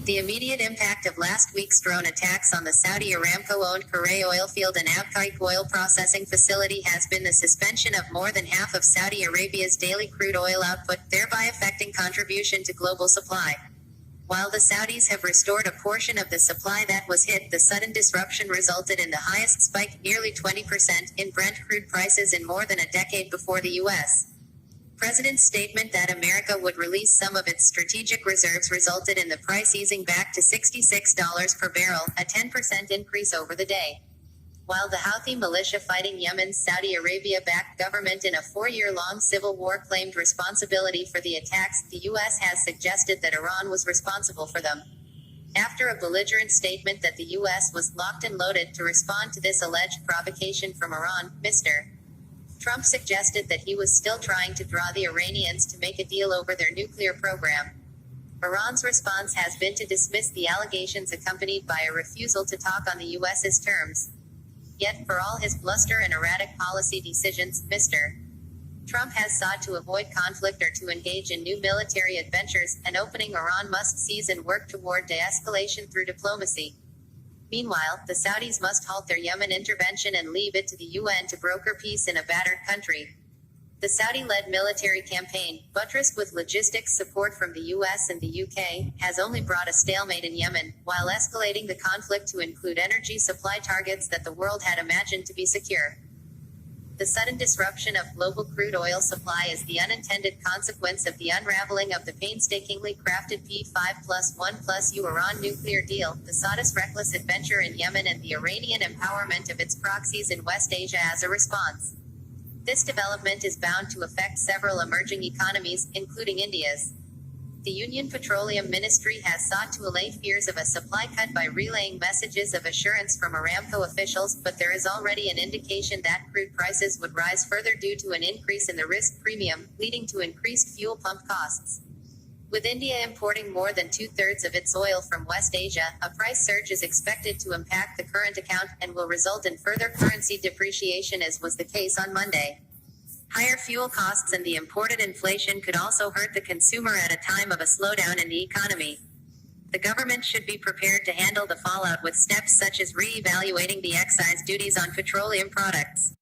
The immediate impact of last week's drone attacks on the Saudi Aramco-owned Khurayh oil field and Abqaiq oil processing facility has been the suspension of more than half of Saudi Arabia's daily crude oil output, thereby affecting contribution to global supply. While the Saudis have restored a portion of the supply that was hit, the sudden disruption resulted in the highest spike, nearly 20%, in Brent crude prices in more than a decade before the U.S. President's statement that America would release some of its strategic reserves resulted in the price easing back to $66 per barrel, a 10% increase over the day. While the Houthi militia fighting Yemen's Saudi Arabia-backed government in a 4-year-long civil war claimed responsibility for the attacks, the U.S. has suggested that Iran was responsible for them. After a belligerent statement that the U.S. was locked and loaded to respond to this alleged provocation from Iran, Mr. Trump suggested that he was still trying to draw the Iranians to make a deal over their nuclear program. Iran's response has been to dismiss the allegations, accompanied by a refusal to talk on the U.S.'s terms. Yet, for all his bluster and erratic policy decisions, Mr. Trump has sought to avoid conflict or to engage in new military adventures, an opening Iran must seize and work toward de-escalation through diplomacy. Meanwhile, the Saudis must halt their Yemen intervention and leave it to the UN to broker peace in a battered country. The Saudi-led military campaign, buttressed with logistics support from the US and the UK, has only brought a stalemate in Yemen, while escalating the conflict to include energy supply targets that the world had imagined to be secure. The sudden disruption of global crude oil supply is the unintended consequence of the unraveling of the painstakingly crafted P5+1+U Iran nuclear deal, the Saudis' reckless adventure in Yemen, and the Iranian empowerment of its proxies in West Asia as a response. This development is bound to affect several emerging economies, including India's. The Union Petroleum Ministry has sought to allay fears of a supply cut by relaying messages of assurance from Aramco officials, but there is already an indication that crude prices would rise further due to an increase in the risk premium, leading to increased fuel pump costs. With India importing more than 2/3 of its oil from West Asia, a price surge is expected to impact the current account and will result in further currency depreciation, as was the case on Monday. Higher fuel costs and the imported inflation could also hurt the consumer at a time of a slowdown in the economy. The government should be prepared to handle the fallout with steps such as re-evaluating the excise duties on petroleum products.